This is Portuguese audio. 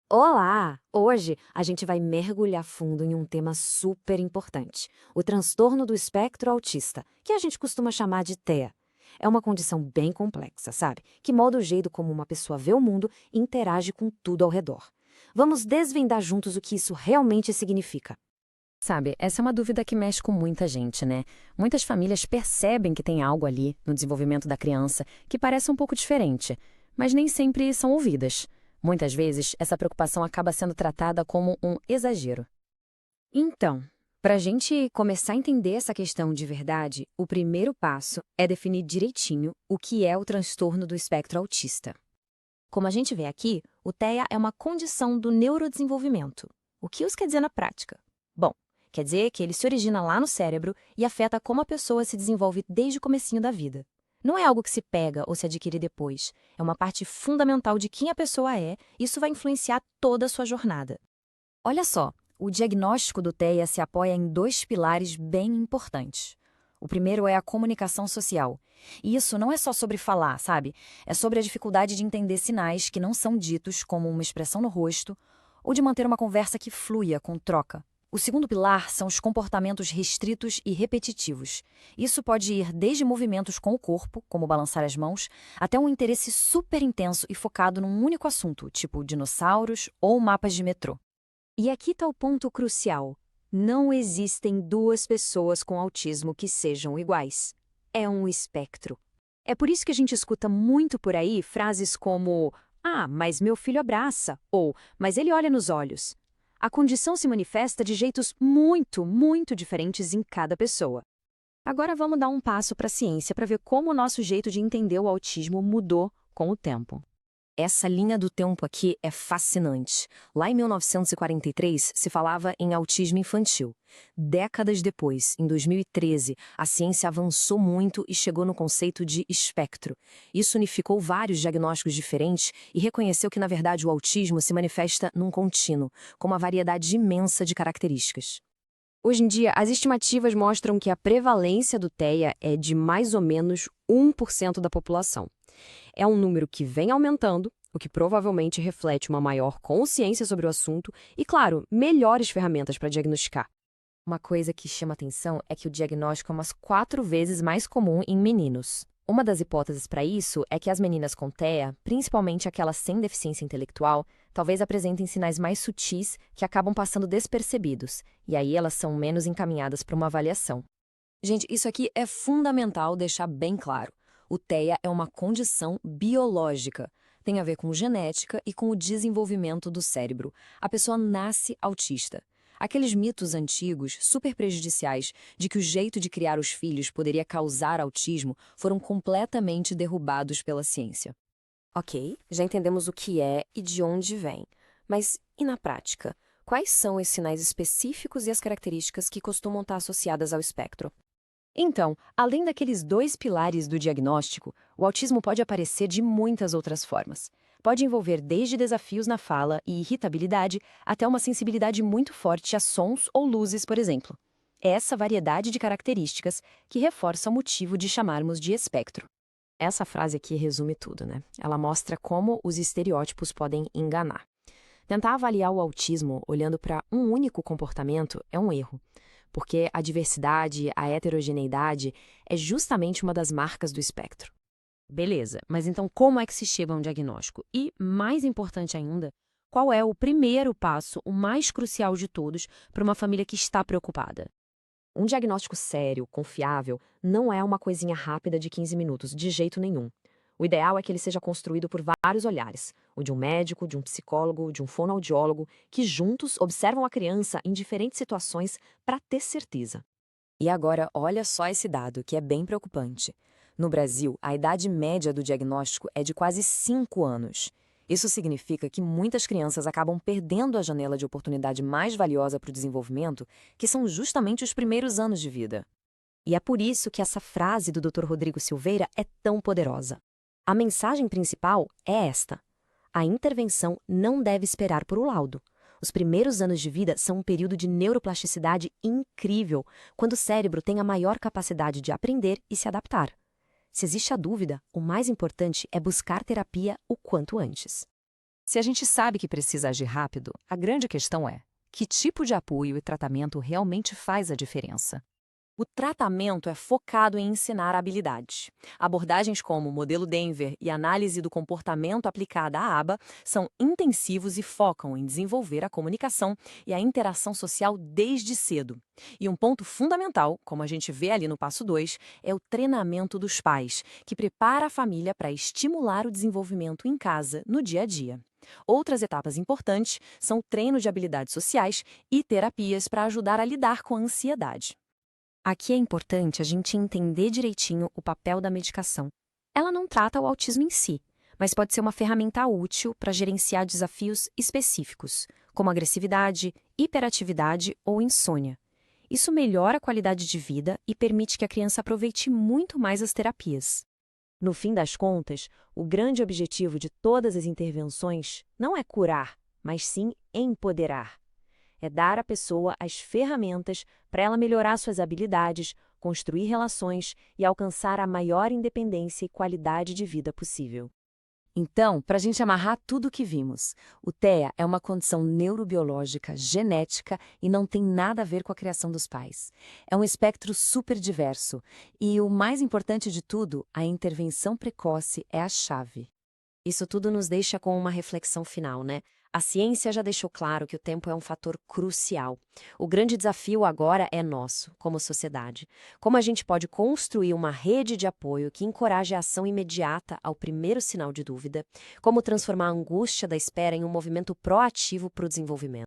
Olá! Hoje a gente vai mergulhar fundo em um tema super importante: o transtorno do espectro autista, que a gente costuma chamar de TEA. É uma condição bem complexa, sabe? Que molda o jeito como uma pessoa vê o mundo e interage com tudo ao redor. Vamos desvendar juntos o que isso realmente significa. Sabe, essa é uma dúvida que mexe com muita gente, né? Muitas famílias percebem que tem algo ali no desenvolvimento da criança que parece um pouco diferente, mas nem sempre são ouvidas. Muitas vezes, essa preocupação acaba sendo tratada como um exagero. Então, para a gente começar a entender essa questão de verdade, o primeiro passo é definir direitinho o que é o transtorno do espectro autista. Como a gente vê aqui, o TEA é uma condição do neurodesenvolvimento. O que isso quer dizer na prática? Bom, quer dizer que ele se origina lá no cérebro e afeta como a pessoa se desenvolve desde o comecinho da vida. Não é algo que se pega ou se adquire depois. É uma parte fundamental de quem a pessoa é, e isso vai influenciar toda a sua jornada. Olha só, o diagnóstico do TEA se apoia em dois pilares bem importantes. O primeiro é a comunicação social. E isso não é só sobre falar, sabe? É sobre a dificuldade de entender sinais que não são ditos, como uma expressão no rosto, ou de manter uma conversa que flua com troca. O segundo pilar são os comportamentos restritos e repetitivos. Isso pode ir desde movimentos com o corpo, como balançar as mãos, até um interesse super intenso e focado num único assunto, tipo dinossauros ou mapas de metrô. E aqui está o ponto crucial. Não existem duas pessoas com autismo que sejam iguais. É um espectro. É por isso que a gente escuta muito por aí frases como: "Ah, mas meu filho abraça" ou "mas ele olha nos olhos". A condição se manifesta de jeitos muito, muito diferentes em cada pessoa. Agora vamos dar um passo para a ciência para ver como o nosso jeito de entender o autismo mudou com o tempo. Essa linha do tempo aqui é fascinante. Lá em 1943, se falava em autismo infantil. Décadas depois, em 2013, a ciência avançou muito e chegou no conceito de espectro. Isso unificou vários diagnósticos diferentes e reconheceu que, na verdade, o autismo se manifesta num contínuo, com uma variedade imensa de características. Hoje em dia, as estimativas mostram que a prevalência do TEA é de mais ou menos 1% da população. É um número que vem aumentando, o que provavelmente reflete uma maior consciência sobre o assunto e, claro, melhores ferramentas para diagnosticar. Uma coisa que chama atenção é que o diagnóstico é umas 4 vezes mais comum em meninos. Uma das hipóteses para isso é que as meninas com TEA, principalmente aquelas sem deficiência intelectual, talvez apresentem sinais mais sutis que acabam passando despercebidos, e aí elas são menos encaminhadas para uma avaliação. Gente, isso aqui é fundamental deixar bem claro. O TEA é uma condição biológica. Tem a ver com genética e com o desenvolvimento do cérebro. A pessoa nasce autista. Aqueles mitos antigos, super prejudiciais, de que o jeito de criar os filhos poderia causar autismo, foram completamente derrubados pela ciência. Ok, já entendemos o que é e de onde vem. Mas e na prática? Quais são os sinais específicos e as características que costumam estar associadas ao espectro? Então, além daqueles dois pilares do diagnóstico, o autismo pode aparecer de muitas outras formas. Pode envolver desde desafios na fala e irritabilidade até uma sensibilidade muito forte a sons ou luzes, por exemplo. É essa variedade de características que reforça o motivo de chamarmos de espectro. Essa frase aqui resume tudo, né? Ela mostra como os estereótipos podem enganar. Tentar avaliar o autismo olhando para um único comportamento é um erro, porque a diversidade, a heterogeneidade, é justamente uma das marcas do espectro. Beleza, mas então como é que se chega a um diagnóstico? E, mais importante ainda, qual é o primeiro passo, o mais crucial de todos, para uma família que está preocupada? Um diagnóstico sério, confiável, não é uma coisinha rápida de 15 minutos, de jeito nenhum. O ideal é que ele seja construído por vários olhares, o de um médico, de um psicólogo, de um fonoaudiólogo, que juntos observam a criança em diferentes situações para ter certeza. E agora, olha só esse dado, que é bem preocupante. No Brasil, a idade média do diagnóstico é de quase 5 anos. Isso significa que muitas crianças acabam perdendo a janela de oportunidade mais valiosa para o desenvolvimento, que são justamente os primeiros anos de vida. E é por isso que essa frase do Dr. Rodrigo Silveira é tão poderosa. A mensagem principal é esta: a intervenção não deve esperar por um laudo. Os primeiros anos de vida são um período de neuroplasticidade incrível, quando o cérebro tem a maior capacidade de aprender e se adaptar. Se existe a dúvida, o mais importante é buscar terapia o quanto antes. Se a gente sabe que precisa agir rápido, a grande questão é: que tipo de apoio e tratamento realmente faz a diferença? O tratamento é focado em ensinar habilidades. Abordagens como o modelo Denver e análise do comportamento aplicada à aba são intensivos e focam em desenvolver a comunicação e a interação social desde cedo. E um ponto fundamental, como a gente vê ali no passo 2, é o treinamento dos pais, que prepara a família para estimular o desenvolvimento em casa, no dia a dia. Outras etapas importantes são o treino de habilidades sociais e terapias para ajudar a lidar com a ansiedade. Aqui é importante a gente entender direitinho o papel da medicação. Ela não trata o autismo em si, mas pode ser uma ferramenta útil para gerenciar desafios específicos, como agressividade, hiperatividade ou insônia. Isso melhora a qualidade de vida e permite que a criança aproveite muito mais as terapias. No fim das contas, o grande objetivo de todas as intervenções não é curar, mas sim empoderar. É dar à pessoa as ferramentas para ela melhorar suas habilidades, construir relações e alcançar a maior independência e qualidade de vida possível. Então, para a gente amarrar tudo o que vimos, o TEA é uma condição neurobiológica, genética e não tem nada a ver com a criação dos pais. É um espectro super diverso e, o mais importante de tudo, a intervenção precoce é a chave. Isso tudo nos deixa com uma reflexão final, né? A ciência já deixou claro que o tempo é um fator crucial. O grande desafio agora é nosso, como sociedade. Como a gente pode construir uma rede de apoio que encoraje a ação imediata ao primeiro sinal de dúvida? Como transformar a angústia da espera em um movimento proativo para o desenvolvimento?